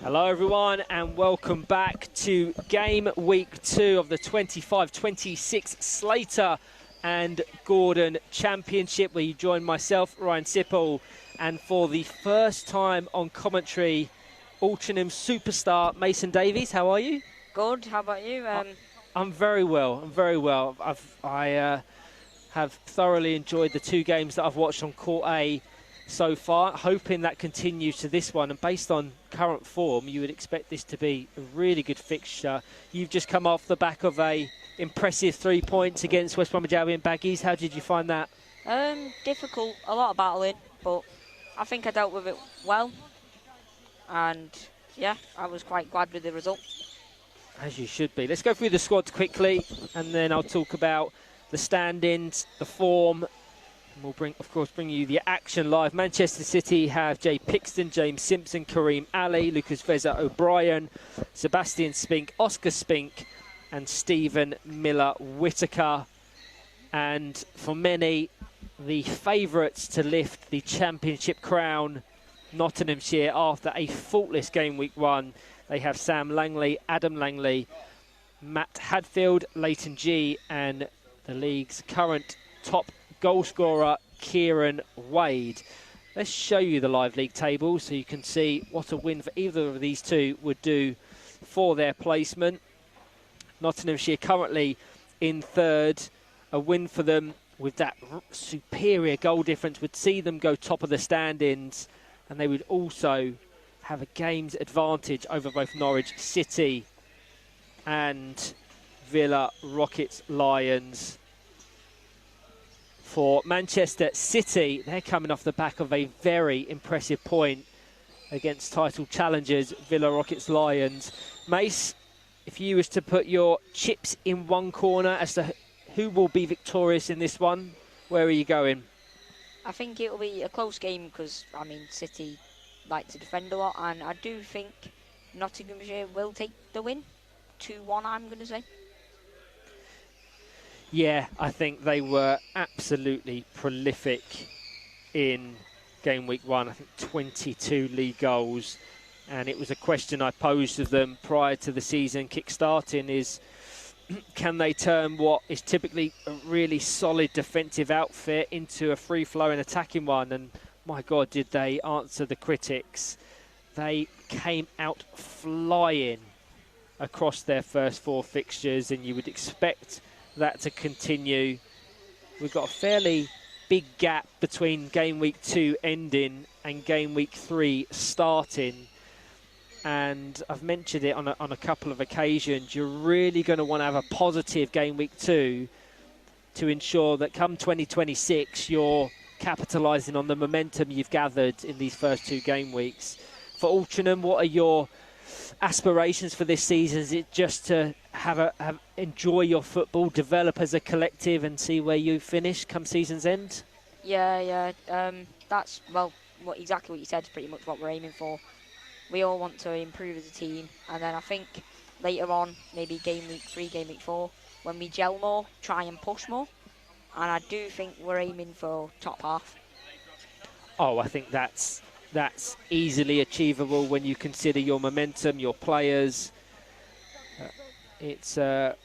Hello everyone and welcome back to game week 2 of the 25-26 Slater and Gordon Championship, where you join myself, Ryan Sipple, and for the first time on commentary, Altrincham superstar Mason Davies. How are you? Good. How about you? I'm very well. I have thoroughly enjoyed the 2 games that I've watched on Court A so far, hoping that continues to this one. And based on current form, you would expect this to be a really good fixture. You've just come off the back of a impressive 3 points against West Bromwich Albion Baggies. How did you find that? Difficult, a lot of battling, but I think I dealt with it well. And yeah, I was quite glad with the result. As you should be. Let's go through the squads quickly, and then I'll talk about the stand-ins, the form. And we'll bring you the action live. Manchester City have Jay Pixton, James Simpson, Kareem Ali, Lucas Veza O'Brien, Sebastian Spink, Oscar Spink, and Stephen Miller-Whittaker. And for many, the favourites to lift the championship crown, Nottinghamshire, after a faultless game week 1. They have Sam Langley, Adam Langley, Matt Hadfield, Leighton G, and the league's current top goal scorer, Kieran Wade. Let's show you the live league table so you can see what a win for either of these two would do for their placement. Nottinghamshire currently in 3rd. A win for them with that superior goal difference would see them go top of the stand-ins, and they would also have a game's advantage over both Norwich City and Villa Rockets Lions. For Manchester City, they're coming off the back of a very impressive point against title challengers Villa Rockets Lions. Mace, if you was to put your chips in one corner as to who will be victorious in this one, where are you going? I think it will be a close game because, I mean, City like to defend a lot, and I do think Nottinghamshire will take the win. 2-1, I'm going to say. Yeah, I think they were absolutely prolific in game week 1. I think 22 league goals. And it was a question I posed of them prior to the season kick-starting is, can they turn what is typically a really solid defensive outfit into a free-flowing attacking one? And my God, did they answer the critics. They came out flying across their first 4 fixtures, and you would expect that to continue. We've got a fairly big gap between game week 2 ending and game week 3 starting. And I've mentioned it on a couple of occasions. You're really going to want to have a positive game week 2 to ensure that come 2026, you're capitalising on the momentum you've gathered in these first 2 game weeks. For Altrincham, what are your aspirations for this season? Is it just to enjoy your football, develop as a collective, and see where you finish come season's end? Yeah. That's, well, exactly what you said is pretty much what we're aiming for. We all want to improve as a team, and then I think later on, maybe game week 3, game week 4, when we gel more, try and push more. And I do think we're aiming for top half. Oh, I think that's easily achievable when you consider your momentum, your players. I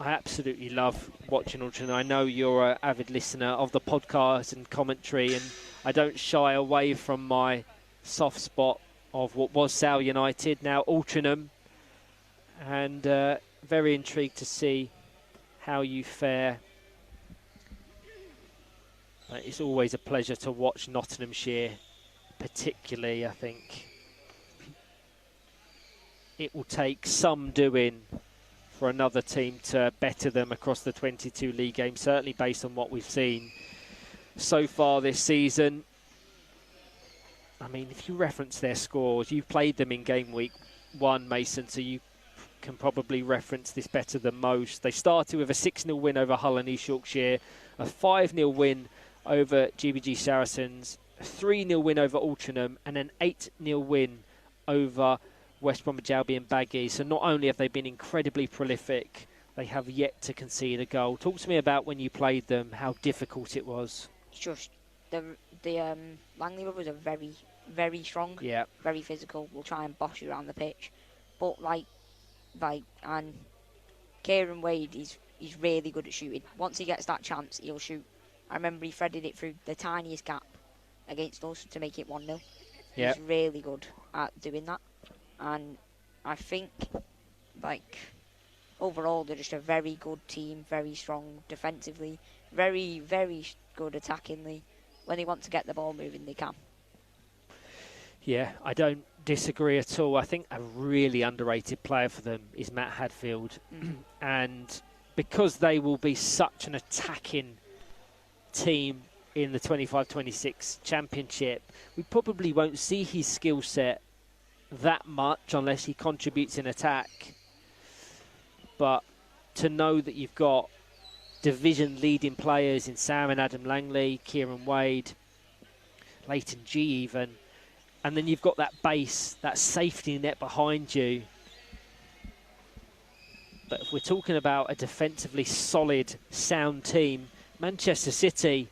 absolutely love watching Altrincham. I know you're an avid listener of the podcast and commentary, and I don't shy away from my soft spot of what was Sale United, now Altrincham, and very intrigued to see how you fare. It's always a pleasure to watch Nottinghamshire, particularly. I think it will take some doing for another team to better them across the 22 league games, certainly based on what we've seen so far this season. I mean, if you reference their scores, you played them in game week 1, Mason, so you can probably reference this better than most. They started with a 6-0 win over Hull and East Yorkshire, a 5-0 win over GBG Saracens, a 3-0 win over Altrincham, and an 8-0 win over West Bromwich Albion Baggies. So not only have they been incredibly prolific, they have yet to concede a goal. Talk to me about when you played them, how difficult it was. It's just the Langley brothers are very very strong, Yeah. very physical, will try and boss you around the pitch. But and Kieran Wade, he's really good at shooting. Once he gets that chance, he'll shoot. I remember he threaded it through the tiniest gap against us to make it 1-0. Yeah. He's really good at doing that. And I think, overall, they're just a very good team, very strong defensively, very, very good attackingly. When they want to get the ball moving, they can. Yeah, I don't disagree at all. I think a really underrated player for them is Matt Hadfield. And because they will be such an attacking team in the 25-26 Championship, we probably won't see his skill set that much unless he contributes in attack. But to know that you've got division leading players in Sam and Adam Langley, Kieran Wade, Leighton G even, and then you've got that base, that safety net behind you. But if we're talking about a defensively solid, sound team, Manchester City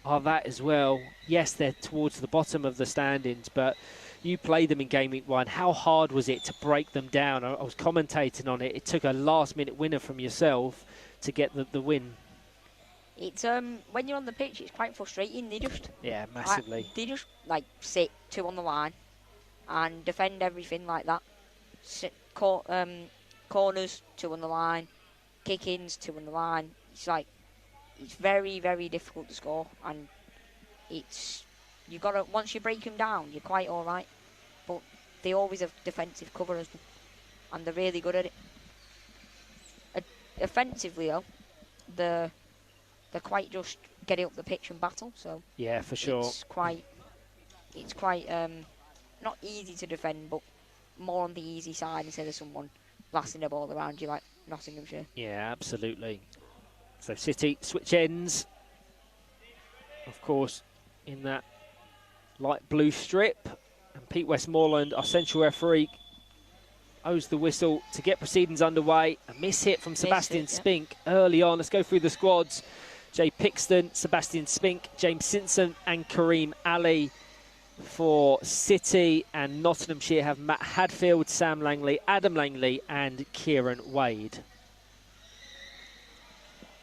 are that as well. Yes, they're towards the bottom of the standings, but you played them in Game Week 1. How hard was it to break them down? I was commentating on it. It took a last-minute winner from yourself to get the win. It's when you're on the pitch, it's quite frustrating. They just massively. Sit 2 on the line and defend everything like that. Corners 2 on the line, kick-ins 2 on the line. It's very, very difficult to score, and you gotta, once you break them down, you're quite all right. But they always have defensive cover as well, and they're really good at it. Offensively though, they're quite just get it up the pitch and battle. So yeah, for sure. It's quite not easy to defend, but more on the easy side instead of someone blasting the ball around you like Nottinghamshire. Yeah, absolutely. So City switch ends, of course, in that light blue strip, and Pete Westmoreland, our central referee, owes the whistle to get proceedings underway. A miss hit from Sebastian Spink early on. Let's go through the squads. Jay Pixton, Sebastian Spink, James Simpson and Kareem Ali for City, and Nottinghamshire have Matt Hadfield, Sam Langley, Adam Langley and Kieran Wade.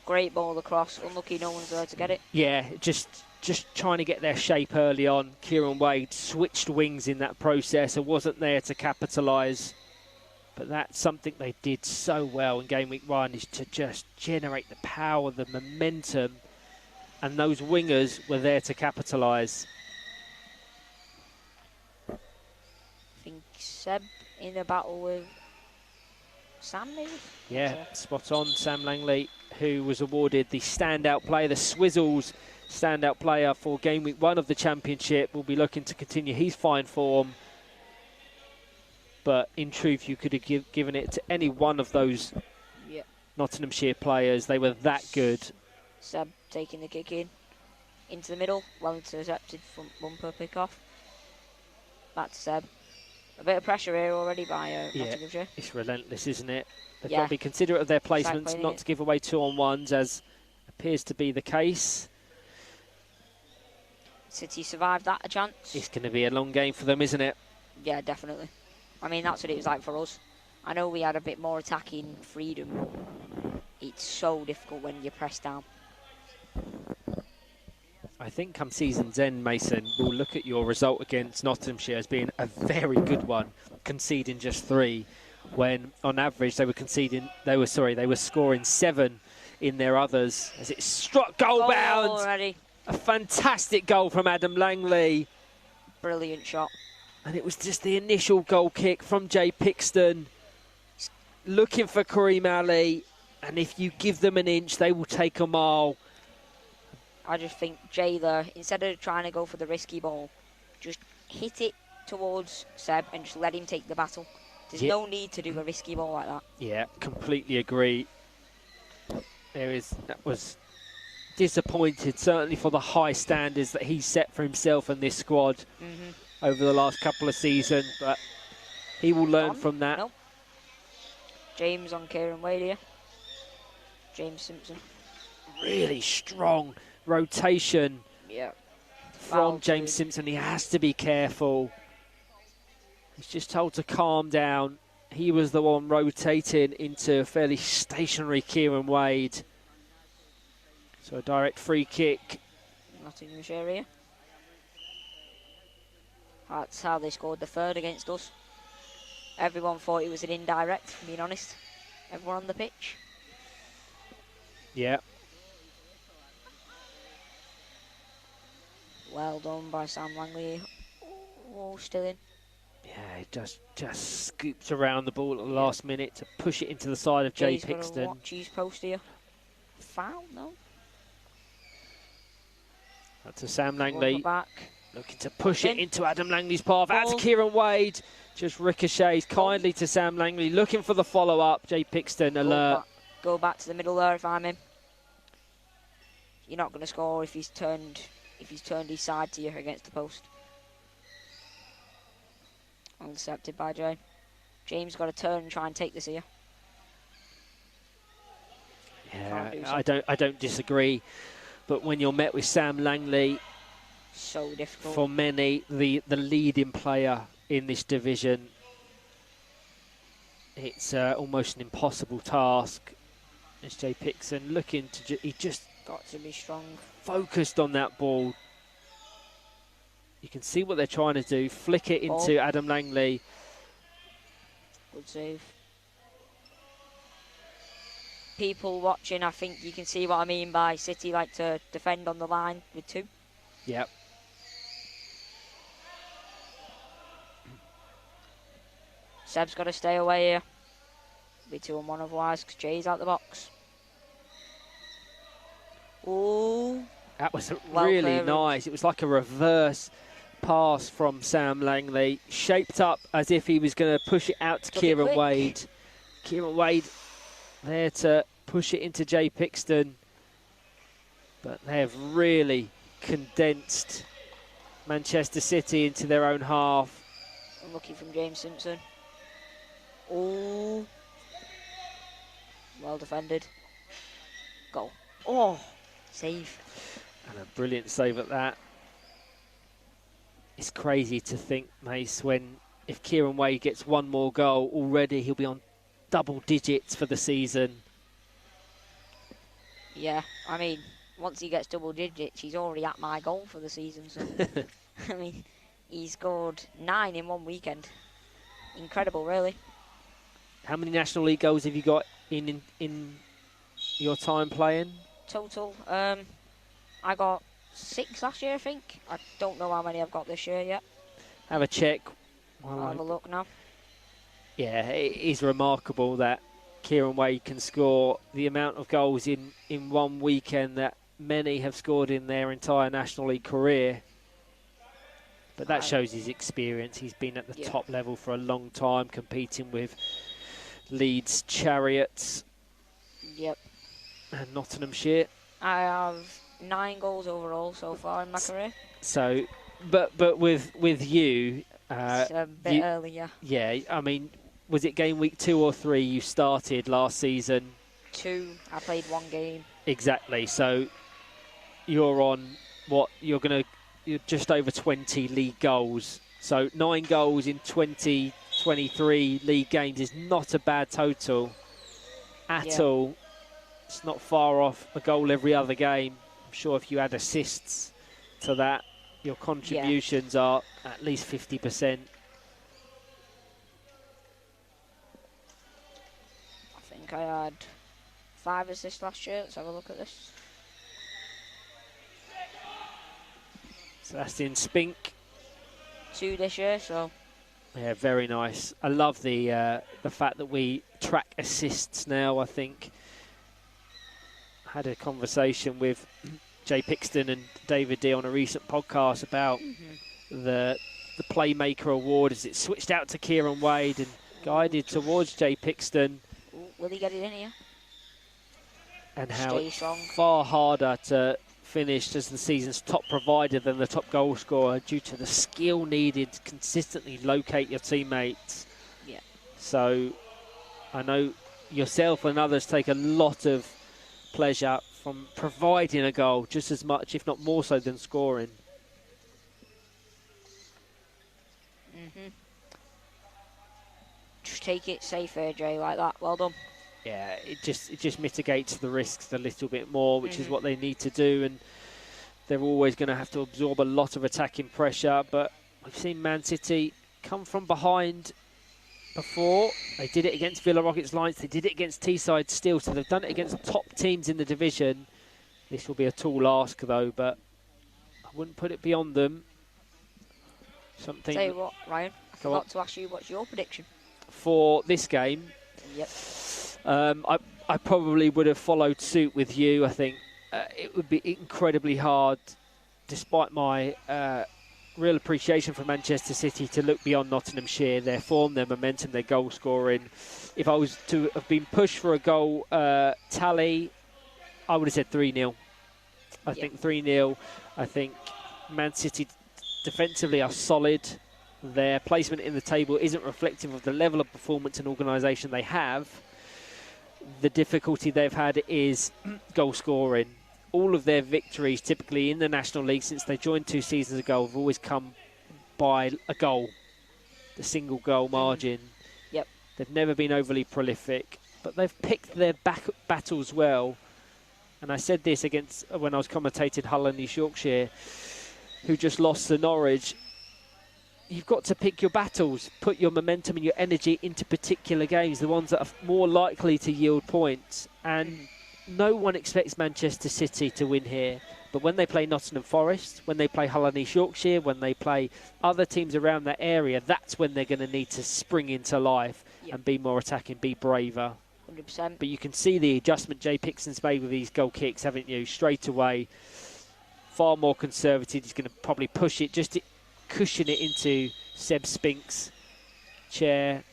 Great ball across, unlucky no one's there to get it. Yeah, just trying to get their shape early on. Kieran Wade switched wings in that process and wasn't there to capitalise. But that's something they did so well in Game Week 1, is to just generate the power, the momentum, and those wingers were there to capitalise. I think Seb in a battle with Sam, maybe? Yeah, spot on. Sam Langley, who was awarded the standout player, the Swizzles standout player for Game Week 1 of the Championship, will be looking to continue his fine form. But in truth, you could have given it to any one of those Nottinghamshire players. They were that good. Seb taking the kick into the middle, well intercepted from bumper pick off. Back to Seb. A bit of pressure here already by Nottinghamshire. It's relentless, isn't it? They've got to be considerate of their placements, not to give away 2-on-1s, as appears to be the case. City survived that a chance. It's going to be a long game for them, isn't it? Yeah, definitely. I mean, that's what it was like for us. I know we had a bit more attacking freedom. It's so difficult when you're pressed down. I think come season's end, Mason, we'll look at your result against Nottinghamshire as being a very good one, conceding just 3, when on average they were scoring 7 in their others, as it struck goal bound. Already. A fantastic goal from Adam Langley. Brilliant shot. And it was just the initial goal kick from Jay Pixton, looking for Kareem Ali, and if you give them an inch, they will take a mile. I just think Jay there, instead of trying to go for the risky ball, just hit it towards Seb and just let him take the battle. There's no need to do a risky ball like that. Yeah, completely agree. That was disappointed, certainly for the high standards that he set for himself and this squad over the last couple of seasons, but he will learn from that. Nope. James on Kieran Wade here. James Simpson. Really strong rotation from James Simpson. He has to be careful. He's just told to calm down. He was the one rotating into a fairly stationary Kieran Wade. So a direct free kick. Nottinghamshire here. That's how they scored the third against us. Everyone thought it was an indirect, being honest. Everyone on the pitch. Yeah. Well done by Sam Langley. Oh, still in. Yeah, he just scoops around the ball at the last minute to push it into the side of Jay Pixton. Watch his post here. Foul? No. That's a Sam Langley. Back. Looking to push it into Adam Langley's path. That's Kieran Wade. Just ricochets kindly to Sam Langley. Looking for the follow-up. Jay Pixton alert. Go back to the middle there if I'm him. You're not going to score if he's turned his side to you against the post. Intercepted by Jay. James got to turn and try and take this here. Yeah, I don't disagree. But when you're met with Sam Langley, so difficult for many, the leading player in this division, it's almost an impossible task. It's Jay Pixton looking to he just got to be strong, focused on that ball. You can see what they're trying to do. Flick it into Adam Langley. Good save. People watching, I think you can see what I mean by City like to defend on the line with two. Yep. Seb's got to stay away here. Be 2-on-1 otherwise because Jay's out the box. Ooh. That was really nice. It was like a reverse pass from Sam Langley, shaped up as if he was going to push it out to Kieran Wade. Kieran Wade there to push it into Jay Pixton. But they have really condensed Manchester City into their own half. Unlucky from James Simpson. Oh. Well defended. Goal. Oh. Save. And a brilliant save at that. It's crazy to think, Mace, when if Kieran Wade gets one more goal, already he'll be on double digits for the season. Yeah, I mean, once he gets double digits, he's already at my goal for the season. So, I mean, he scored 9 in one weekend. Incredible, really. How many National League goals have you got in your time playing? Total, I got 6 last year, I think. I don't know how many I've got this year yet. Have a check. I'll have a look now. Yeah, it is remarkable that Kieran Wade can score the amount of goals in one weekend that many have scored in their entire National League career. But that shows his experience. He's been at the top level for a long time, competing with Leeds Chariots. Yep. And Nottinghamshire. I have 9 goals overall so far in my career. So, but with you, it's a bit early, yeah. Yeah, I mean, was it game week 2 or 3 you started last season? 2. I played 1 game. Exactly. So you're on you're just over 20 league goals. So 9 goals in 23 league games is not a bad total at all. It's not far off a goal every other game. I'm sure if you add assists to that, your contributions are at least 50%. I think I had 5 assists last year. Let's have a look at this. So that's in Spink. 2 this year, so. Yeah, very nice. I love the fact that we track assists now. I think I had a conversation with Jay Pixton and David D on a recent podcast about the Playmaker Award as it switched out to Kieran Wade and guided towards Jay Pixton. Will he get it in here? And how it's far harder to finish as the season's top provider than the top goal scorer due to the skill needed to consistently locate your teammates. Yeah. So I know yourself and others take a lot of pleasure from providing a goal just as much, if not more so, than scoring. just take it safer, Jay, like that. Well done. Yeah, it just mitigates the risks a little bit more, which is what they need to do, and they're always going to have to absorb a lot of attacking pressure. But we've seen Man City come from behind before. They did it against Villa Rockets Lions. They did it against Teesside Steel. So they've done it against top teams in the division. This will be a tall ask, though, but I wouldn't put it beyond them. Something. Tell you what, Ryan, I forgot to ask you, what's your prediction for this game? Yep. I probably would have followed suit with you. I think it would be incredibly hard, despite my real appreciation for Manchester City, to look beyond Nottinghamshire, their form, their momentum, their goal scoring. If I was to have been pushed for a goal tally, I would have said 3-0. I think 3-0. I think Man City defensively are solid. Their placement in the table isn't reflective of the level of performance and organisation they have. The difficulty they've had is goal scoring. All of their victories, typically in the National League since they joined 2 seasons ago, have always come by a goal, the single goal margin. Yep. They've never been overly prolific, but they've picked their battles well. And I said this against when I was commentating Hull and East Yorkshire, who just lost to Norwich. You've got to pick your battles, put your momentum and your energy into particular games, the ones that are more likely to yield points. And no one expects Manchester City to win here. But when they play Nottingham Forest, when they play Hull and East Yorkshire, when they play other teams around that area, that's when they're going to need to spring into life and be more attacking, be braver. 100%. But you can see the adjustment Jay Pixton's made with these goal kicks, haven't you? Straight away, far more conservative. He's going to probably push it just to cushion it into Seb Spink's chair.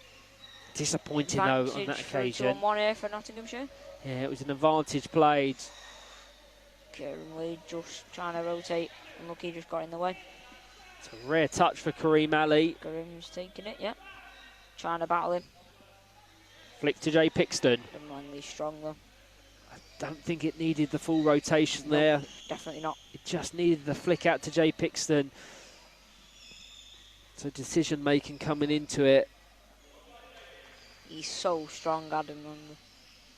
Disappointing though on that occasion. 2-1 here for Nottinghamshire. Yeah, it was an advantage played. Kieran Lee just trying to rotate. Unlucky, just got in the way. It's a rare touch for Kareem Ali. Kareem's taking it, yeah. Trying to battle him. Flick to Jay Pixton. And Langley's strong though. I don't think it needed the full rotation there. Definitely not. It just needed the flick out to Jay Pixton. So decision making coming into it. He's so strong, Adam Langley.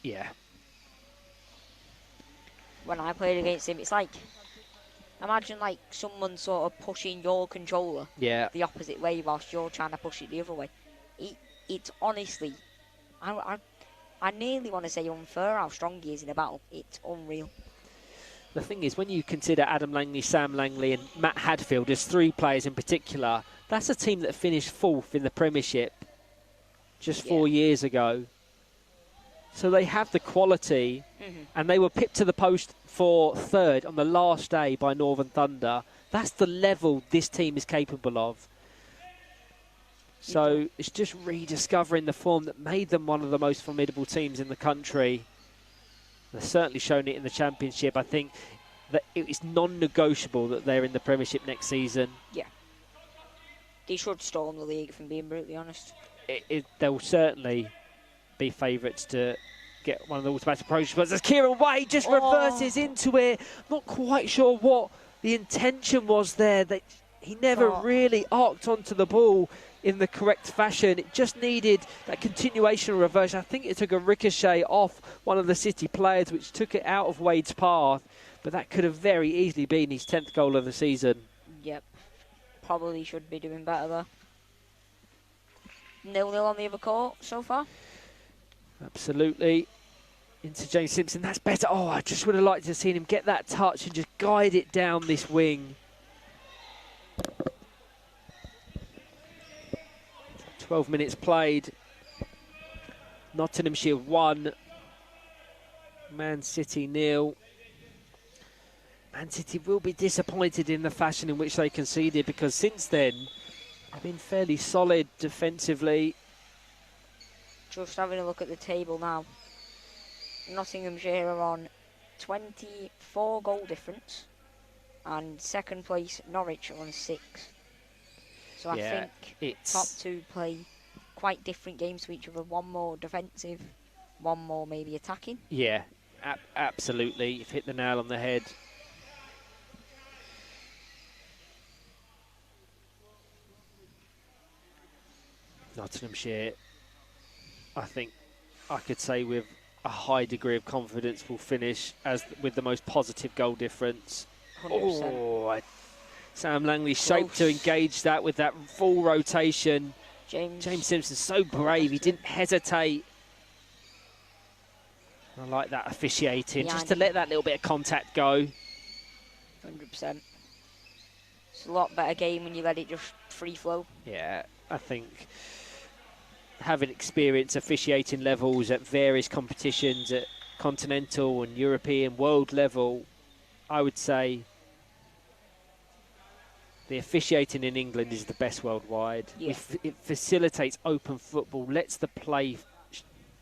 Yeah. When I played against him, it's like, imagine like someone sort of pushing your controller the opposite way whilst you're trying to push it the other way. It's honestly, I nearly want to say unfair how strong he is in a battle. It's unreal. The thing is, when you consider Adam Langley, Sam Langley and Matt Hadfield as 3 players in particular, that's a team that finished 4th in the Premiership just 4 years ago. So they have the quality, and they were pipped to the post for 3rd on the last day by Northern Thunder. That's the level this team is capable of. So it's just rediscovering the form that made them one of the most formidable teams in the country. They've certainly shown it in the Championship. I think that it's non-negotiable that they're in the Premiership next season. Yeah. They should storm the league, if I'm being brutally honest. They'll certainly be favourites to get one of the automatic approaches. But as Kieran Wade just reverses into it, not quite sure what the intention was there. He never really arced onto the ball in the correct fashion. It just needed that continuation of reversion. I think it took a ricochet off one of the City players, which took it out of Wade's path. But that could have very easily been his 10th goal of the season. Yep. Probably should be doing better there. 0-0 on the other court so far. Absolutely. Into James Simpson. That's better. Oh, I just would have liked to have seen him get that touch and just guide it down this wing. 12 minutes played. Nottinghamshire 1. Man City 0. Man City will be disappointed in the fashion in which they conceded, because since then they've been fairly solid defensively. Just having a look at the table now. Nottinghamshire are on 24 goal difference, and second place Norwich are on 6. So I think top 2 play quite different games to each other. One more defensive, one more maybe attacking. Yeah, absolutely. You've hit the nail on the head. Nottinghamshire I think I could say with a high degree of confidence will finish as with the most positive goal difference. 100%. Sam Langley shaped to engage that with that full rotation. James Simpson so brave, he didn't hesitate. I like that officiating, just to let that little bit of contact go. 100%. It's a lot better game when you let it just free flow. Yeah, I think having experience officiating levels at various competitions at continental and European world level, I would say the officiating in England is the best worldwide. Yeah. It facilitates open football, lets the play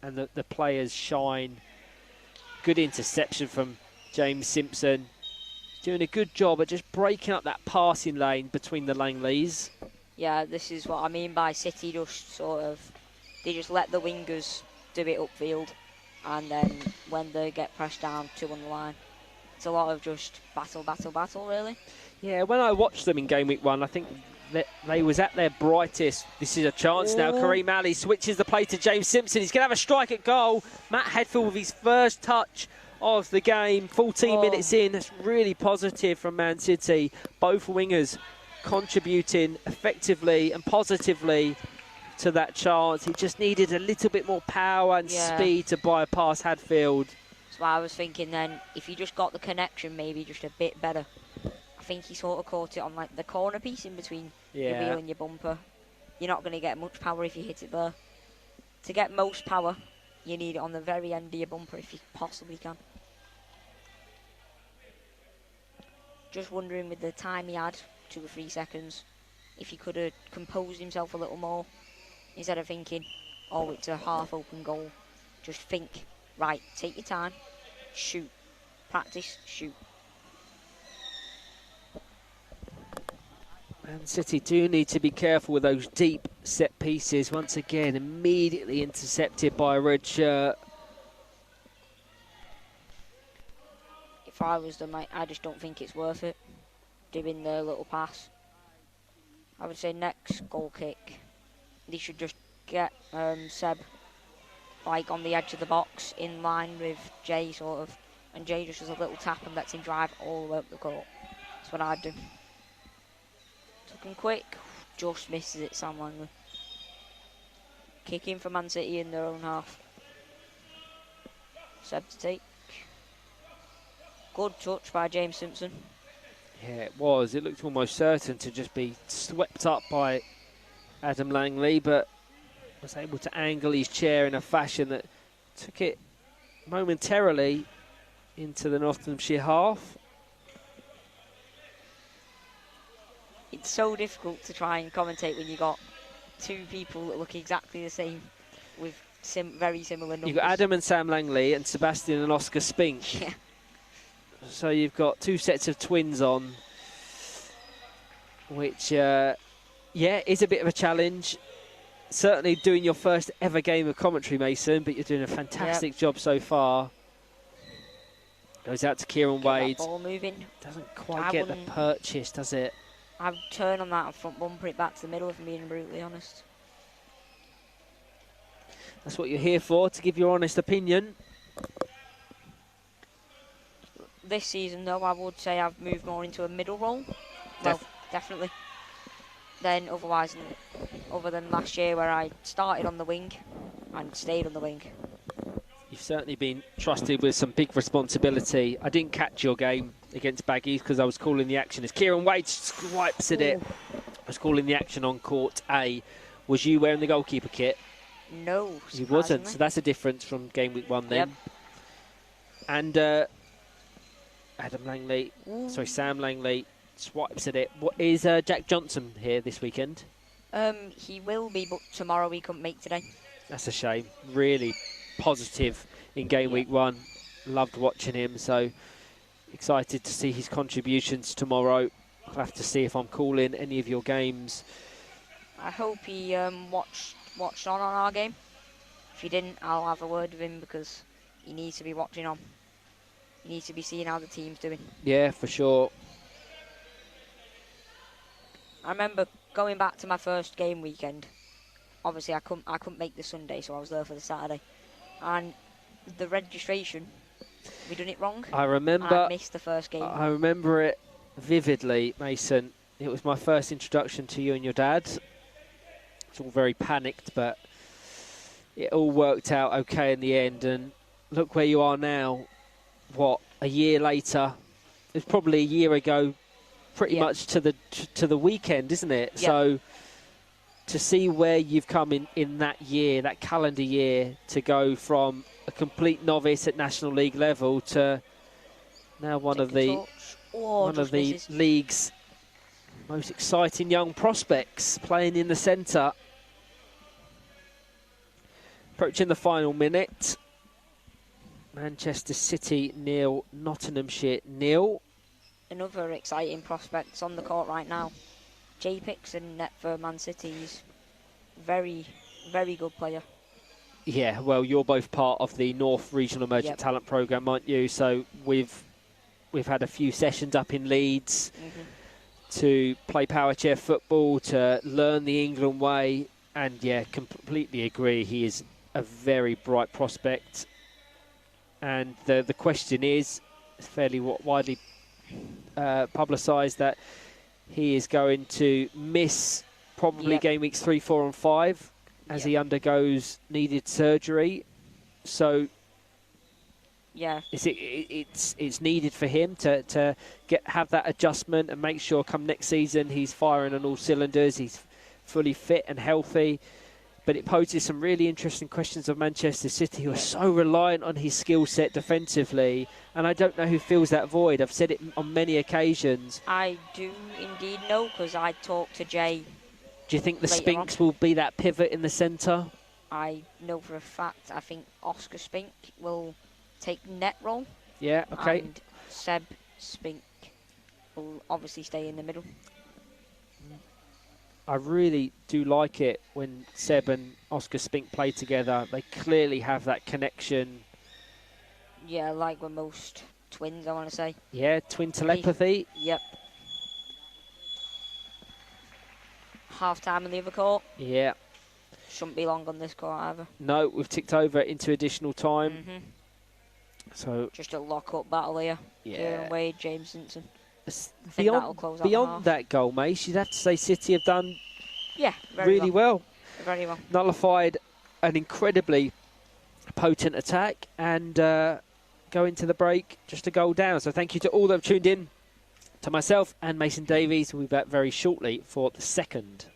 and the players shine. Good interception from James Simpson. Doing a good job at just breaking up that passing lane between the Langleys. Yeah, this is what I mean by City just sort of, they just let the wingers do it upfield, and then when they get pressed down, 2 on the line. It's a lot of just battle, really. Yeah, when I watched them in Game Week 1, I think that they was at their brightest. This is a chance now. Kareem Ali switches the play to James Simpson. He's going to have a strike at goal. Matt Headfield with his first touch of the game. 14 minutes in. That's really positive from Man City. Both wingers contributing effectively and positively to that chance. He just needed a little bit more power and speed to bypass Hadfield. That's why I was thinking then, if you just got the connection maybe just a bit better. I think he sort of caught it on like the corner piece in between your wheel and your bumper. You're not going to get much power if you hit it there. To get most power, you need it on the very end of your bumper if you possibly can. Just wondering with the time he had, 2 or 3 seconds, if he could have composed himself a little more instead of thinking, oh, it's a half open goal. Just think, right, take your time, shoot, practice, shoot. Man City do need to be careful with those deep set pieces. Once again, immediately intercepted by a red shirt. If I was them, I just don't think it's worth it, doing the little pass. I would say next goal kick, they should just get Seb like on the edge of the box in line with Jay sort of, and Jay just does a little tap and lets him drive all the way up the court. That's what I'd do. Looking quick, just misses it, Sam Langley. Kicking for Man City in their own half. Seb to take. Good touch by James Simpson. Yeah, it was. It looked almost certain to just be swept up by Adam Langley, but was able to angle his chair in a fashion that took it momentarily into the Nottinghamshire half. It's so difficult to try and commentate when you got 2 people that look exactly the same with very similar numbers. You've got Adam and Sam Langley and Sebastian and Oscar Spink. Yeah. So you've got 2 sets of twins on, which, is a bit of a challenge. Certainly doing your first ever game of commentary, Mason, but you're doing a fantastic job so far. Goes out to Kieran Wade. Ball moving. Doesn't quite get the purchase, does it? I'd turn on that and front bumper it back to the middle, if I'm being brutally honest. That's what you're here for, to give your honest opinion. This season, though, I would say I've moved more into a middle role. Well, definitely. Then otherwise, other than last year where I started on the wing and stayed on the wing. You've certainly been trusted with some big responsibility. I didn't catch your game against Baggies because I was calling the action as Kieran Wade swipes at it. I was calling the action on court A. Was you wearing the goalkeeper kit? No, you wasn't, so that's a difference from game week 1 then. Yep. And Sam Langley swipes at it. What is Jack Johnson here this weekend? He will be, but tomorrow he couldn't make today. That's a shame. Really positive in game week 1. Loved watching him, so excited to see his contributions tomorrow. I'll have to see if I'm calling any of your games. I hope he watched on our game. If he didn't, I'll have a word with him because he needs to be watching on. He needs to be seeing how the team's doing. Yeah, for sure. I remember going back to my first game weekend obviously I couldn't make the Sunday, so I was there for the Saturday. And the registration, we done it wrong. I I missed the first game. I remember it vividly, Mason. It was my first introduction to you and your dad. It's all very panicked, but it all worked out okay in the end. And look where you are now. What, a year later? It was probably a year ago, pretty much to the weekend, isn't it? Yeah. So to see where you've come in that year, that calendar year, to go from a complete novice at National League level to now one of the league's most exciting young prospects, playing in the centre. Approaching the final minute. Manchester City 0, Nottinghamshire 0. Another exciting prospect on the court right now. Jay Pick's in net for Man City. He's very, very good player. Yeah, well, you're both part of the North Regional Emerging Talent Programme, aren't you? So we've had a few sessions up in Leeds to play Powerchair Football, to learn the England way, and yeah, completely agree. He is a very bright prospect, and the question is, it's fairly widely publicised that he is going to miss probably game weeks 3, 4 and 5 as he undergoes needed surgery. So it's needed for him to have that adjustment and make sure come next season he's firing on all cylinders, he's fully fit and healthy. But it poses some really interesting questions of Manchester City, who are so reliant on his skill set defensively, and I don't know who fills that void. I've said it on many occasions. I do indeed know, because I talked to Jay. Do you think the Spinks will be that pivot in the centre? I know for a fact. I think Oscar Spink will take net role. Yeah, okay. And Seb Spink will obviously stay in the middle. I really do like it when Seb and Oscar Spink play together. They clearly have that connection. Yeah, like with most twins, I want to say. Yeah, twin telepathy. Yep. Half time on the other court. Yeah. Shouldn't be long on this court either. No, we've ticked over into additional time. So just a lock-up battle here. Yeah. Kieran Wade, James Simpson. Beyond that goal, mate, you'd have to say City have done really well. Very well. Nullified an incredibly potent attack and go into the break just a goal down. So thank you to all that have tuned in, to myself and Mason Davies. We'll be back very shortly for the second.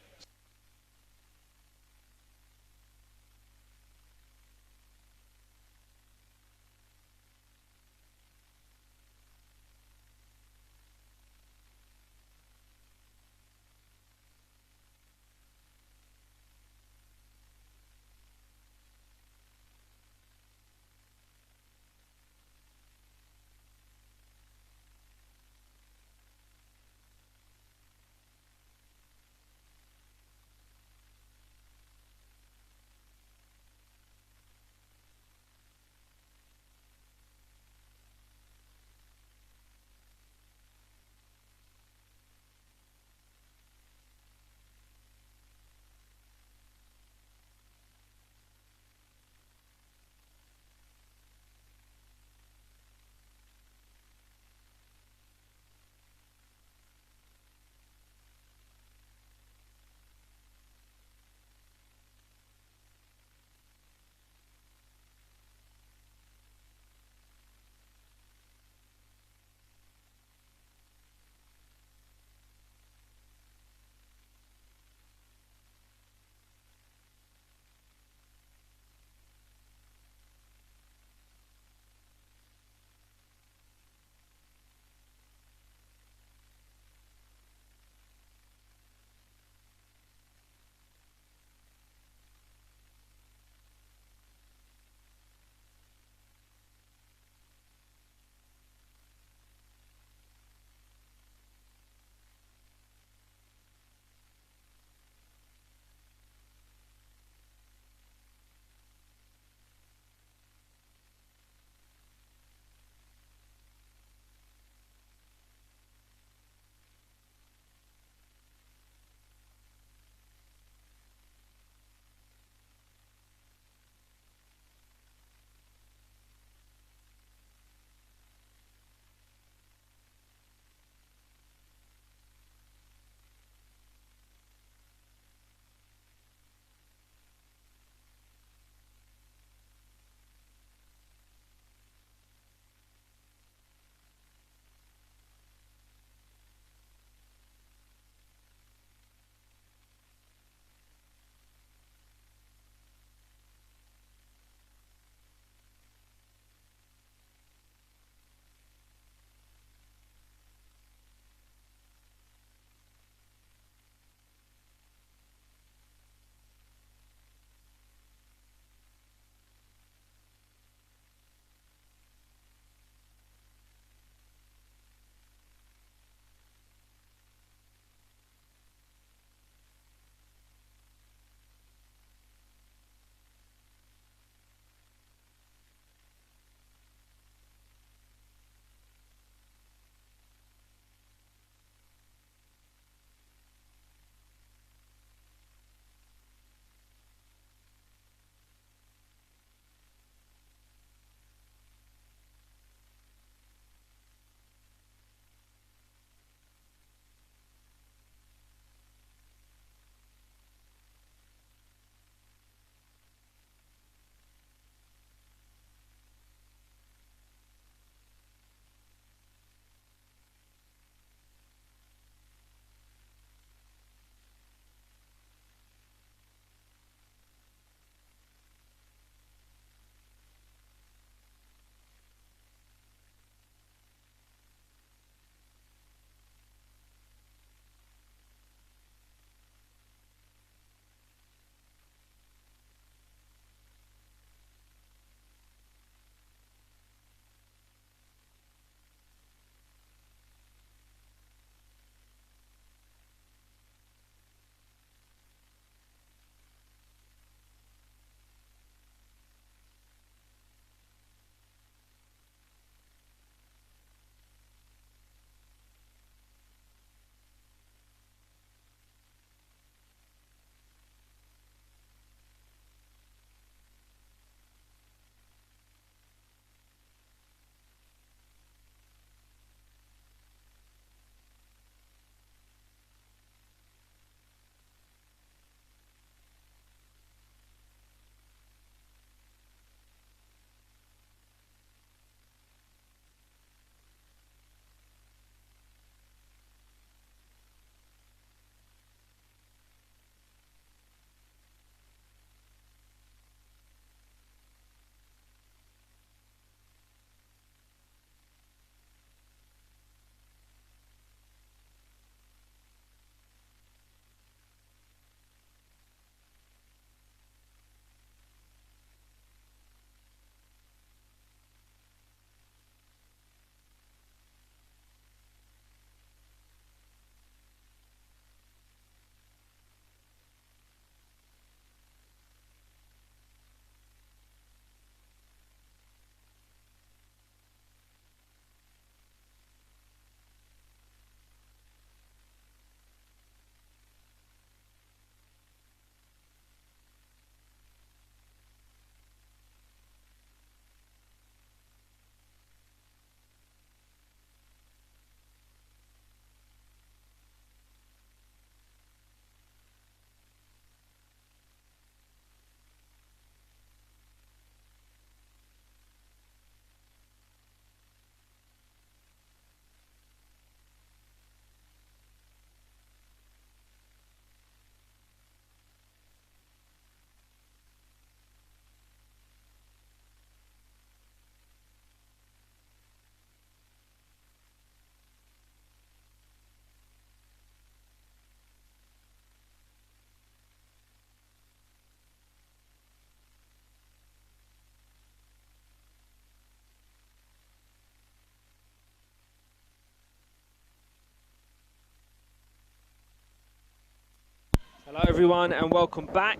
everyone, and welcome back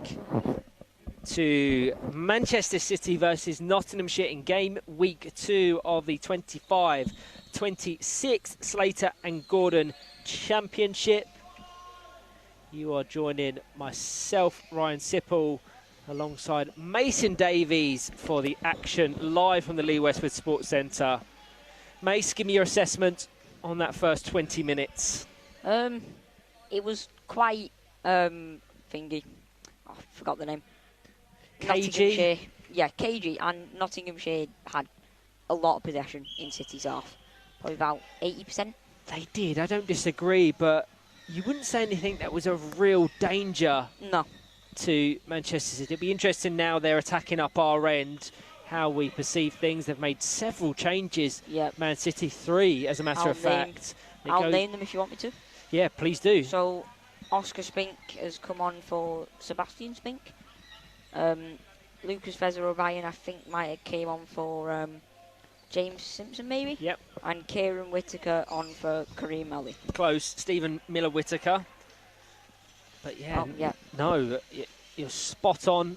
to Manchester City versus Nottinghamshire in game week 2 of the 25-26 Slater and Gordon Championship. You are joining myself, Ryan Sipple, alongside Mason Davies for the action live from the Lee Westwood Sports Centre. Mace, give me your assessment on that first 20 minutes. It was quite thingy. I forgot the name. KG? Yeah, KG, and Nottinghamshire had a lot of possession in City's half. Probably about 80%. They did, I don't disagree, but you wouldn't say anything that was a real danger to Manchester City. It'll be interesting now they're attacking up our end, how we perceive things. They've made several changes. Yep. Man City 3, as a matter of fact. I'll name them if you want me to. Yeah, please do. So, Oscar Spink has come on for Sebastian Spink. Lucas Vezzer-O'Brien, I think, might have came on for James Simpson, maybe? Yep. And Kieran Whittaker on for Kareem Ali. Close. Stephen Miller-Whittaker. But yeah, no, you're spot on,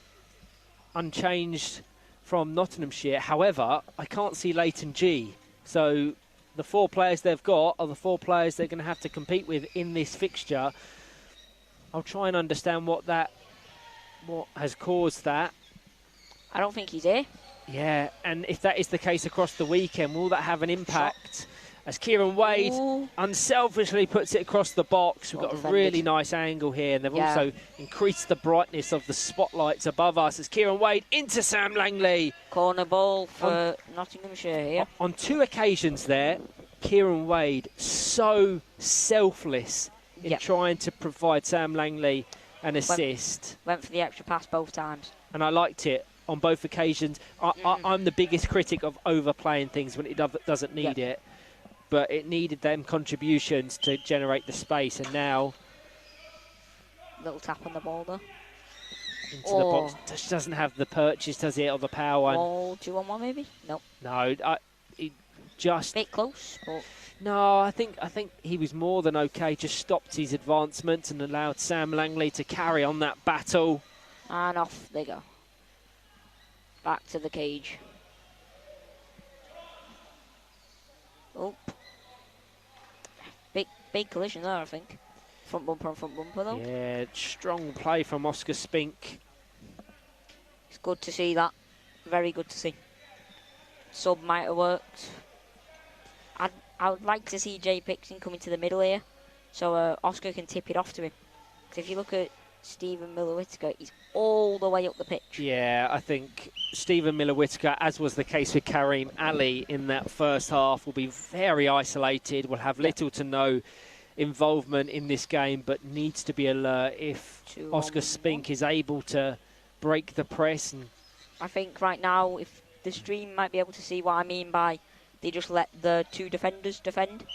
unchanged from Nottinghamshire. However, I can't see Leighton G. So the 4 players they've got are the 4 players they're going to have to compete with in this fixture. I'll try and understand what has caused that. I don't think he's here. Yeah, and if that is the case across the weekend, will that have an impact? As Kieran Wade unselfishly puts it across the box. We've got a really nice angle here, and they've also increased the brightness of the spotlights above us as Kieran Wade into Sam Langley. Corner ball for Nottinghamshire here. On 2 occasions there, Kieran Wade so selfless in trying to provide Sam Langley an assist. Went for the extra pass both times. And I liked it on both occasions. I'm the biggest critic of overplaying things when it doesn't need it. But it needed them contributions to generate the space, and now little tap on the ball though. Into the box. Just doesn't have the purchase, does it, or the power? 2-on-1 maybe? Nope. No, he just bit close. But no, I think he was more than okay. Just stopped his advancement and allowed Sam Langley to carry on that battle. And off they go. Back to the cage. Oh. Big collision there, I think. Front bumper on front bumper, though. Yeah, strong play from Oscar Spink. It's good to see that. Very good to see. Sub might have worked. I would like to see Jay Pixon come into the middle here, so Oscar can tip it off to him. Because if you look at Stephen Miller-Whittaker, he's all the way up the pitch. Yeah, I think Stephen Miller-Whittaker, as was the case with Kareem Ali in that first half, will be very isolated, will have little to no involvement in this game, but needs to be alert if Oscar Spink is able to break the press. And I think right now, if the stream might be able to see what I mean by they just let the 2 defenders defend,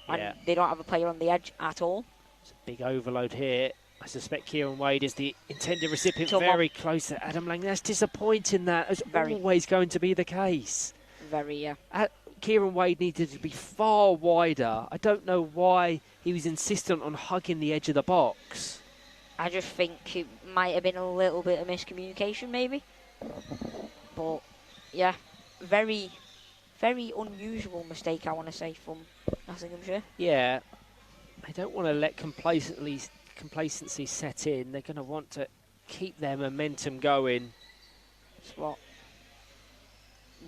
and they don't have a player on the edge at all. It's a big overload here. I suspect Kieran Wade is the intended recipient, very close to Adam Langley. That's disappointing. That is always going to be the case. Kieran Wade needed to be far wider. I don't know why he was insistent on hugging the edge of the box. I just think it might have been a little bit of miscommunication, maybe. But, yeah, very, very unusual mistake, I want to say, from Nottinghamshire. Yeah, they don't want to let complacency set in. They're going to want to keep their momentum going.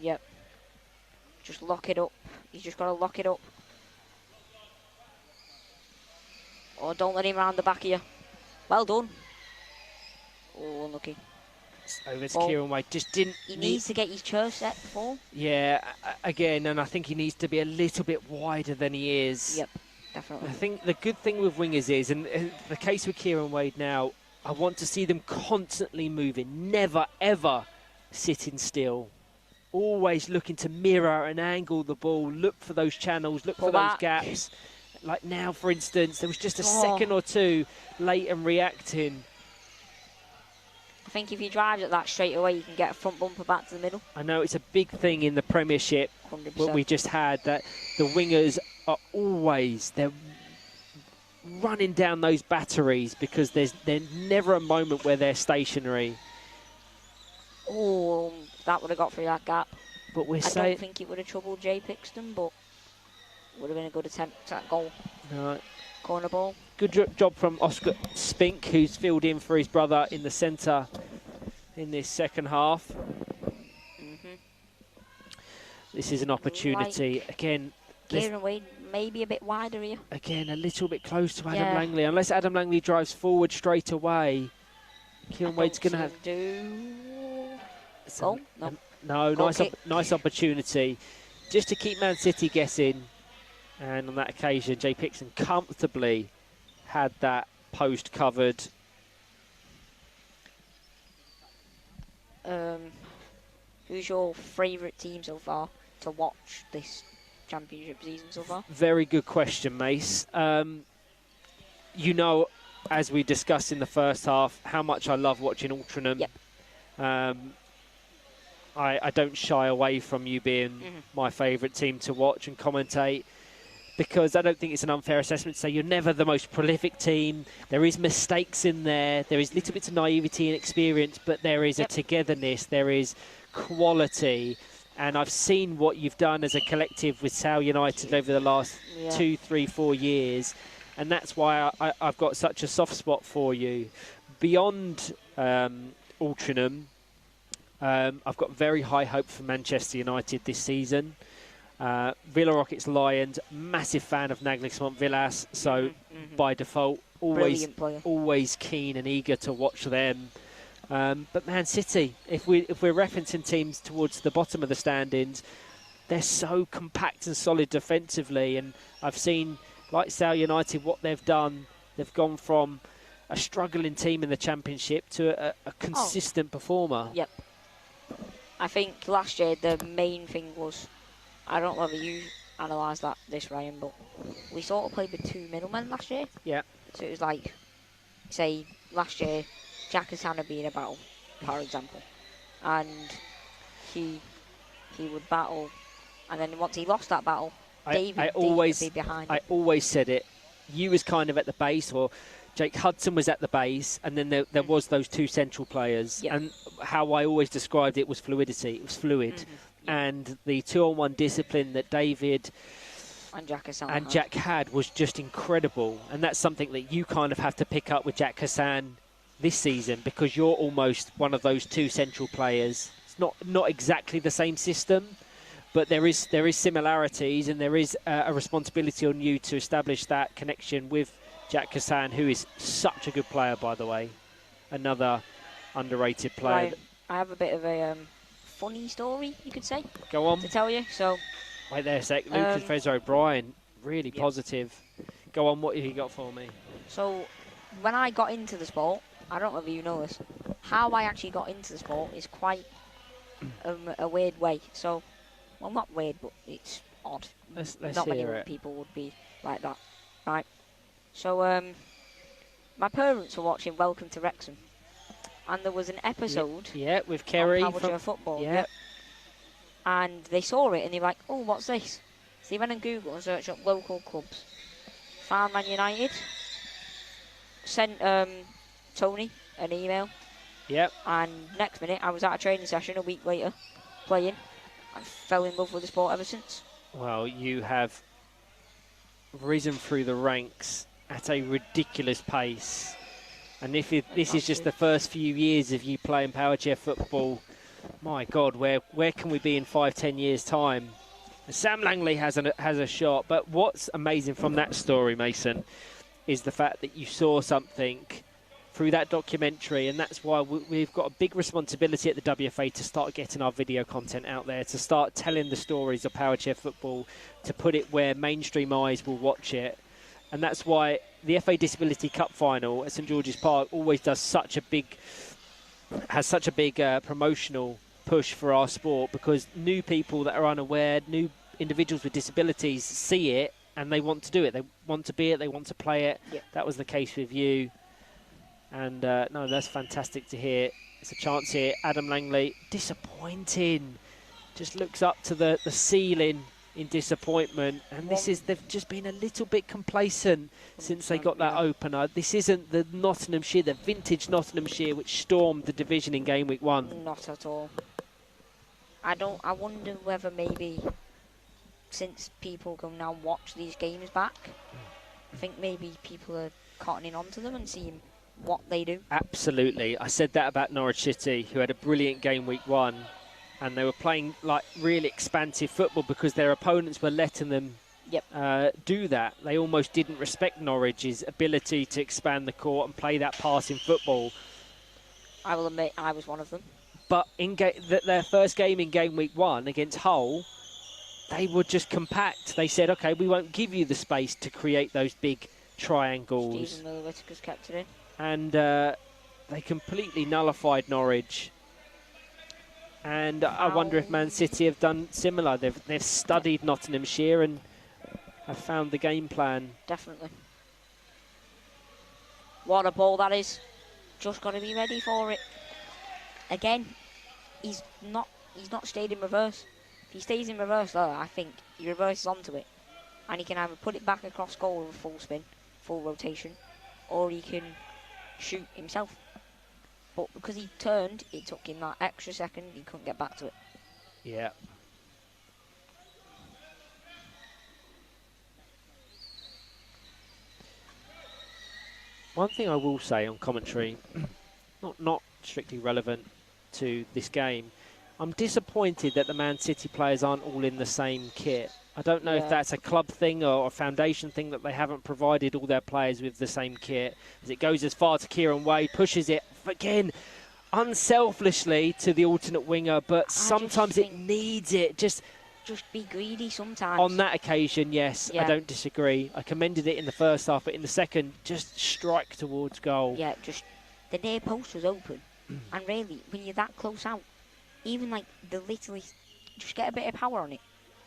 Yep. Just lock it up. You just got to lock it up. Oh, don't let him round the back of you. Well done. Oh, unlucky. Over to Kieran Wade. Just didn't. He needs to get his chair set before. Yeah, again, and I think he needs to be a little bit wider than he is. Yep, definitely. I think the good thing with wingers is, and the case with Kieran Wade now, I want to see them constantly moving, never ever sitting still. Always looking to mirror and angle the ball, look for those channels, look for those gaps. Like now, for instance, there was just a second or two late and reacting. I think if he drives at that straight away, you can get a front bumper back to the middle. I know it's a big thing in the Premiership, 100%. what we just had, that the wingers are always, they're running down those batteries because there's never a moment where they're stationary. Oh, that would have got through that gap. But we're I saying... don't think it would have troubled Jay Pixton, but would have been a good attempt at that goal. No. Corner ball. Good job from Oscar Spink, who's filled in for his brother in the centre in this second half. This is an opportunity. Again, Kieran Wade maybe a bit wider here. Again, a little bit close to Adam Langley. Unless Adam Langley drives forward straight away, Kieran Wade's going to have... No, nice opportunity. Just to keep Man City guessing. And on that occasion, Jay Pixton comfortably had that post covered. Who's your favourite team so far to watch this championship season so far? Very good question, Mace. You know, as we discussed in the first half, how much I love watching Altrincham. Yep. I don't shy away from you being my favourite team to watch and commentate, because I don't think it's an unfair assessment to say you're never the most prolific team. There is mistakes in there. There is little bits of naivety and experience, but there is a togetherness. There is quality. And I've seen what you've done as a collective with Sale United over the last 2, 3, 4 years. And that's why I've got such a soft spot for you. Beyond Altrincham, I've got very high hope for Manchester United this season. Villa Rockets Lions, massive fan of Nagelsmann Villas, so by default, always keen and eager to watch them. But Man City, if we're referencing teams towards the bottom of the standings, they're so compact and solid defensively, and I've seen, like Sale United, what they've done. They've gone from a struggling team in the Championship to a consistent performer. Yep. I think last year the main thing was, I don't know whether you analysed this, Ryan, but we sort of played with two middlemen last year. Yeah. So it was like, say, last year, Jack Hassan would be in a battle, for example, and he would battle, and then once he lost that battle, David would be behind him. I always said it. You was kind of at the base, or Jake Hudson was at the base, and then there was those two central players. Yep. And how I always described it was fluidity. It was fluid. And the 2-on-1 discipline that David and Jack had was just incredible. And that's something that you kind of have to pick up with Jack Hassan this season, because you're almost one of those two central players. It's not exactly the same system, but there is similarities, and there is a responsibility on you to establish that connection with Jack Hassan, who is such a good player, by the way. Another underrated player. Right. I have a bit of a funny story, you could say. Go on. To tell you. So, wait there a sec. Lucas Fraser O'Brien, really positive. Go on, what have you got for me? So, when I got into the sport, I don't know if you know this, how I actually got into the sport is quite a weird way. So, well, not weird, but it's odd. Let's not many people would be like that. Right. So, my parents were watching Welcome to Wrexham, and there was an episode with Kerry on Powerchair Football. And they saw it, and they were like, oh, what's this? So they went on Google and searched up local clubs. Found Man United. Sent Tony an email. Yep. And next minute, I was at a training session a week later, playing, and fell in love with the sport ever since. Well, you have risen through the ranks at a ridiculous pace. And if this is just the first few years of you playing Powerchair Football, my God, where can we be in 5-10 years' time? And Sam Langley has a shot. But what's amazing from that story, Mason, is the fact that you saw something through that documentary, and that's why we've got a big responsibility at the WFA to start getting our video content out there, to start telling the stories of Powerchair Football, to put it where mainstream eyes will watch it. And that's why the FA Disability Cup final at St George's Park always has such a big promotional push for our sport, because new people that are unaware, new individuals with disabilities see it and they want to do it. They want to be it. They want to play it. Yep. That was the case with you. And no, that's fantastic to hear. It's a chance here. Adam Langley, disappointing. Just looks up to the ceiling in disappointment. And they've just been a little bit complacent since they got that opener. This isn't the Nottinghamshire, the vintage Nottinghamshire, which stormed the division in Game Week 1. Not at all. I wonder whether maybe, since people can now watch these games back, I think maybe people are cottoning onto them and seeing what they do. Absolutely. I said that about Norwich City, who had a brilliant Game Week 1, and they were playing like really expansive football because their opponents were letting them do that. They almost didn't respect Norwich's ability to expand the court and play that passing football. I will admit I was one of them. But in their first game in Game Week 1 against Hull, they were just compact. They said, OK, we won't give you the space to create those big triangles. Stephen Miller Whittaker's kept it in. And they completely nullified Norwich. And I wonder if Man City have done similar. They've studied Nottinghamshire and have found the game plan. Definitely. What a ball that is. Just got to be ready for it. Again, he's not stayed in reverse. If he stays in reverse though, I think he reverses onto it. And he can either put it back across goal with a full spin, full rotation, or he can shoot himself. But because he turned, it took him that extra second, he couldn't get back to it. Yeah. One thing I will say on commentary, not strictly relevant to this game, I'm disappointed that the Man City players aren't all in the same kit. I don't know if that's a club thing or a foundation thing that they haven't provided all their players with the same kit. As it goes as far to Kieran Wade, pushes it again unselfishly to the alternate winger, but sometimes it needs it. Just be greedy sometimes. On that occasion, yes, I don't disagree. I commended it in the first half, but in the second, just strike towards goal. Yeah, just the near post was open. And really, when you're that close out, even like the literally, just get a bit of power on it.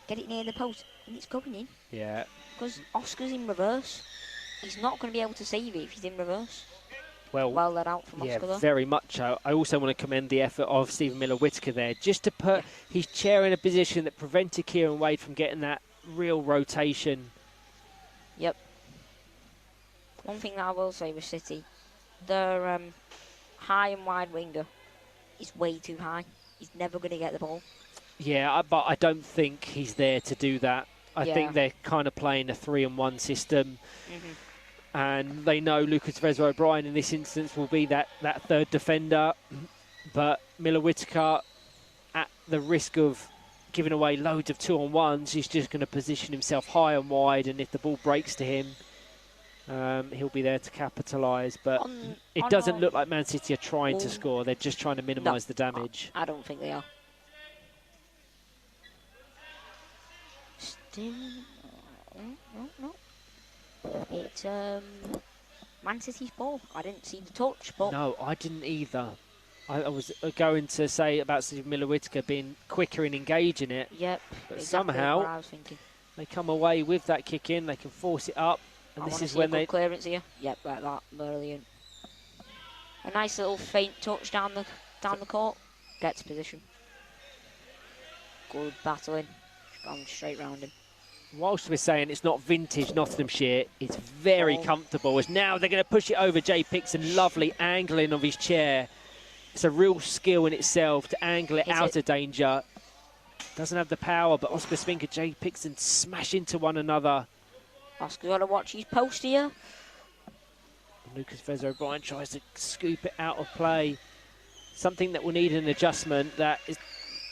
Get it near the post, and it's going in. Yeah. Because Oscar's in reverse. He's not going to be able to save it if he's in reverse. Well let out from Oscar, though. Very much so. I also want to commend the effort of Stephen Miller Whittaker there, just to put his chair in a position that prevented Kieran Wade from getting that real rotation. Yep. One thing that I will say with City, their high and wide winger is way too high. He's never going to get the ball. Yeah, but I don't think he's there to do that. I think they're kind of playing a 3-and-1 system. And they know Lucas Vez-O'Brien in this instance will be that third defender. But Miller Whittaker, at the risk of giving away loads of 2-on-1s, he's just going to position himself high and wide. And if the ball breaks to him, he'll be there to capitalise. But it doesn't look like Man City are trying to score. They're just trying to minimise the damage. I don't think they are. No. It's Man City's ball. I didn't see the touch, but... No, I didn't either. I was going to say about Steve Miller Whittaker being quicker in engaging it. Yep. But exactly somehow what I was thinking. They come away with that kick in. They can force it up. And this is when they... clearance here. Yep, like that. Brilliant. A nice little faint touch down the court. Gets position. Good battling. Gone straight round him. Whilst we're saying it's not vintage Nottinghamshire, it's very comfortable. As now they're going to push it over Jay Pixon. Lovely angling of his chair. It's a real skill in itself to angle it out of danger. Doesn't have the power, but Oscar Spinker, Jay Pixon smash into one another. Oscar's got to watch his post here. Lucas Vez-O'Brien tries to scoop it out of play. Something that will need an adjustment that is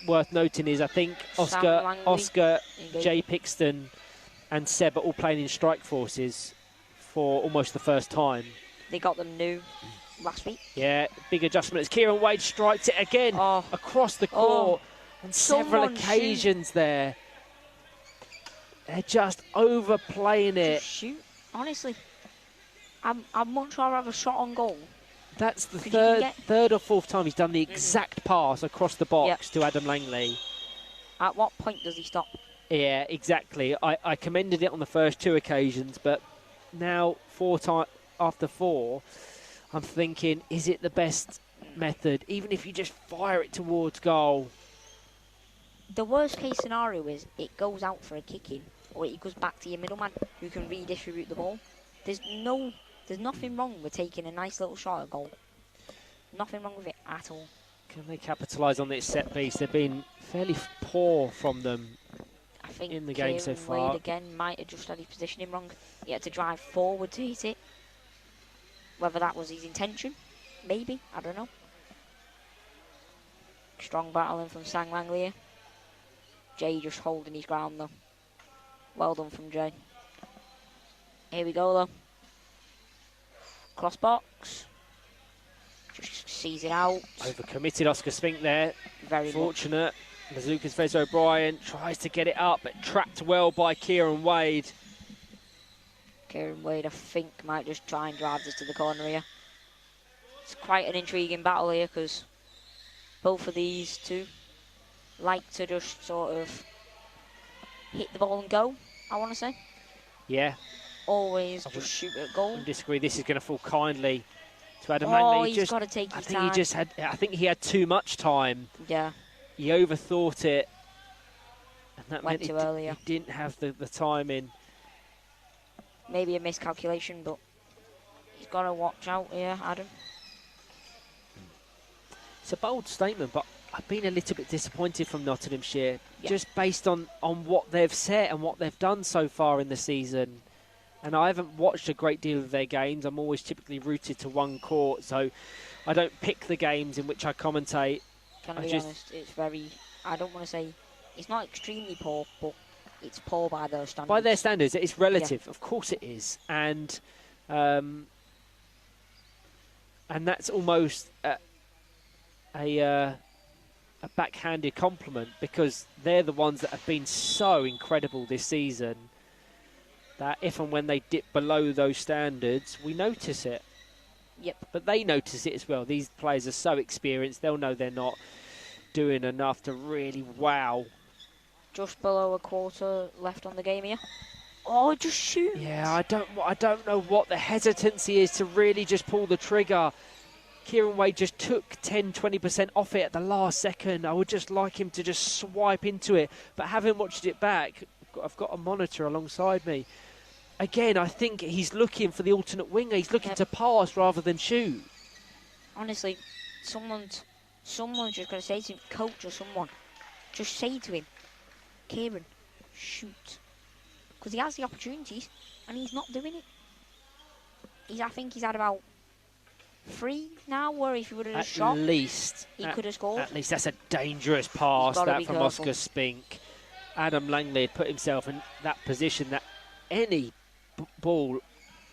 worth noting is I think Oscar, Jay Pixton and Seb are all playing in strike forces for almost the first time. They got them new last week. Yeah, big adjustment as Kieran Wade strikes it again across the court on several occasions there. They're just overplaying it. Just shoot, honestly. I'd much rather have a shot on goal. That's the third or fourth time he's done the exact pass across the box to Adam Langley. At what point does he stop? Yeah, exactly. I commended it on the first two occasions, but now after four, I'm thinking, is it the best method? Even if you just fire it towards goal. the worst case scenario is it goes out for a kick-in, or it goes back to your middleman who can redistribute the ball. There's nothing wrong with taking a nice little shot at goal. Nothing wrong with it at all. Can they capitalise on this set piece? They've been fairly poor from them I think in the game so Kieran far. Wade again might have just had his positioning wrong. He had to drive forward to hit it. Whether that was his intention, maybe, I don't know. Strong battling from Sang Langley here. Jay just holding his ground though. Well done from Jay. Here we go though. Cross box. Just sees it out. Overcommitted Oscar Spink there. Very fortunate. As Lucas Fez O'Brien tries to get it up, but trapped well by Kieran Wade. Kieran Wade, I think, might just try and drive this to the corner here. It's quite an intriguing battle here because both of these two like to just sort of hit the ball and go, I want to say. Yeah. Always just shoot at goal. I disagree. This is going to fall kindly to Adam Oh, Langley. he's got to take his time. I think he had too much time. Yeah. He overthought it. And that Went meant too early. he didn't have the time in. Maybe a miscalculation, but he's got to watch out here, Adam. It's a bold statement, but I've been a little bit disappointed from Nottinghamshire, just based on what they've set and what they've done so far in the season. And I haven't watched a great deal of their games. I'm always typically rooted to one court, so I don't pick the games in which I commentate. Can I be honest? It's very, I don't want to say, it's not extremely poor, but it's poor by their standards. By their standards, it's relative. Of course it is. And that's almost a backhanded compliment, because they're the ones that have been so incredible this season that if and when they dip below those standards, we notice it. Yep. But they notice it as well. These players are so experienced, they'll know they're not doing enough to really wow. Just below a quarter left on the game here. Oh, just shoot. Yeah, I don't know what the hesitancy is to really just pull the trigger. Kieran Wade just took 10-20% off it at the last second. I would just like him to just swipe into it. But having watched it back, I've got a monitor alongside me. Again, I think he's looking for the alternate winger. He's looking to pass rather than shoot. Honestly, someone's just got to say to him, coach or someone, just say to him, Kieran, shoot. Because he has the opportunities and he's not doing it. I think he's had about 3 now, where if he would have shot, he could have scored. At least that's a dangerous pass, that from Oscar Spink. Adam Langley had put himself in that position that any ball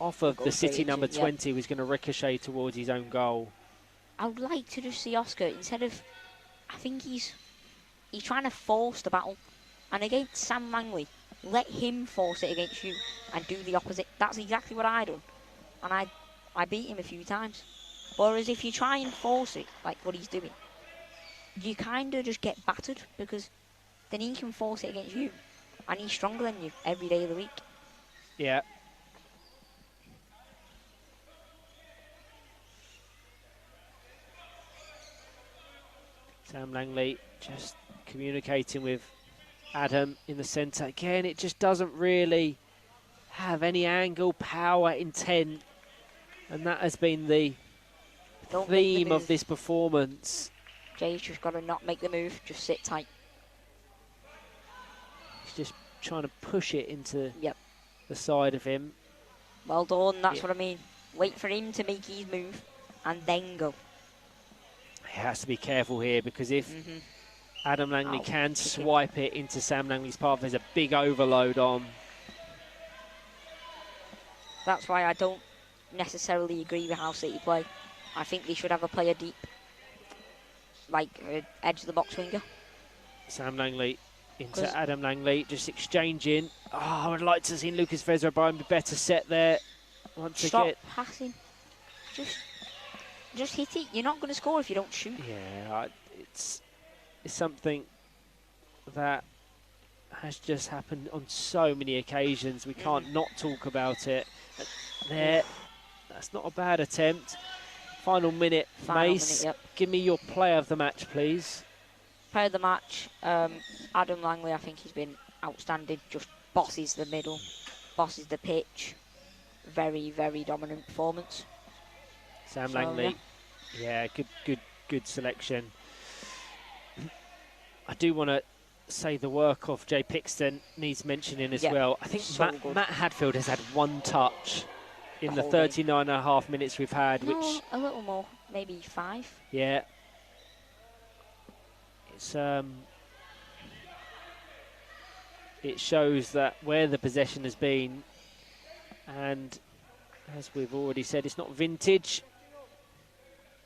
off of the City number 20 was going to ricochet towards his own goal. I would like to just see Oscar, instead of, I think he's trying to force the battle. And against Sam Langley, let him force it against you and do the opposite. That's exactly what I done. And I beat him a few times. Whereas if you try and force it, like what he's doing, you kind of just get battered, because then he can force it against you. And he's stronger than you every day of the week. Yeah. Sam Langley just communicating with Adam in the centre. Again, it just doesn't really have any angle, power, intent. And that has been the theme of this performance. Jay's just got to not make the move, just sit tight. He's just trying to push it into the side of him. Well done, that's what I mean. Wait for him to make his move and then go. He has to be careful here, because if Adam Langley can swipe it into Sam Langley's path, there's a big overload on. That's why I don't necessarily agree with how City play. I think they should have a player deep, like edge of the box winger. Sam Langley into Adam Langley, just exchanging. Oh, I would like to see Lucas Fez O'Brien be better set there. Stop passing. Just hit it. You're not going to score if you don't shoot. Yeah, it's something that has just happened on so many occasions. We can't not talk about it. There, that's not a bad attempt. Final minute, Mace. Minute, give me your player of the match, please. Player of the match, Adam Langley. I think he's been outstanding. Just bosses the middle, bosses the pitch. Very, very dominant performance. Sam Langley, yeah, good selection. I do want to say the work of Jay Pixton needs mentioning as well. I think Matt Hadfield has had one touch in the 39.5 minutes we've had, which a little more, maybe 5. Yeah, it's it shows that where the possession has been, and as we've already said, it's not vintage,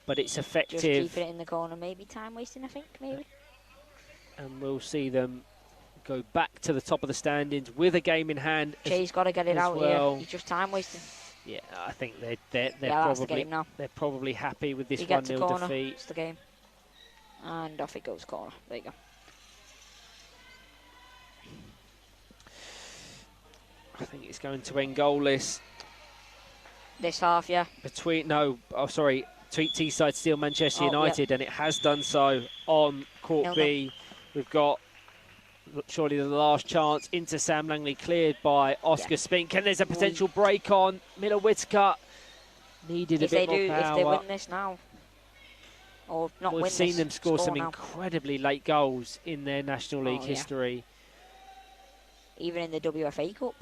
but it's effective. Just keep it in the corner, maybe time wasting, I think, maybe. And we'll see them go back to the top of the standings with a game in hand. Jay's got to get it out here. He's just time wasting. Yeah, I think they're probably happy with this 1-0 defeat. It's the game, and off it goes corner. There you go. I think it's going to end goalless. This half, yeah. Between Teesside Steel Manchester United, and it has done so on Court B. We've got surely the last chance into Sam Langley, cleared by Oscar Spink, and there's a potential break on. Miller Whitaker needed a bit more power. If they win this now, or not win this, we've seen them score some now. Incredibly late goals in their National League history. Even in the WFA Cup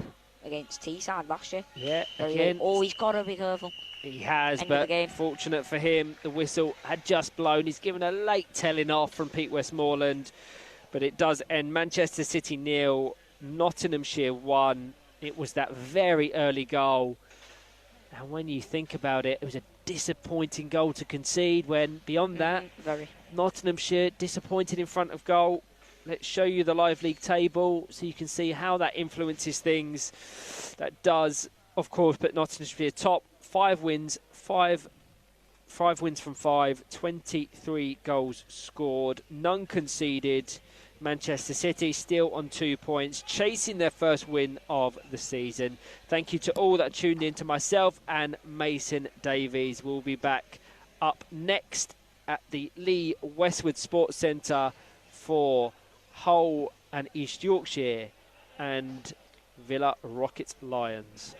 against Teesside last year. Yeah, again. He's got to be careful. He has, but fortunate for him, the whistle had just blown. He's given a late telling off from Pete Westmoreland, but it does end Manchester City 0, Nottinghamshire 1. It was that very early goal. And when you think about it, it was a disappointing goal to concede when, beyond that, Nottinghamshire disappointed in front of goal. Let's show you the live league table so you can see how that influences things. That does, of course, put Nottinghamshire top. 5 wins, 5 wins from 5, 23 goals scored, none conceded. Manchester City still on 2 points, chasing their first win of the season. Thank you to all that tuned in, to myself and Mason Davies. We'll be back up next at the Lee Westwood Sports Centre for Hull and East Yorkshire and Villa Rockets Lions.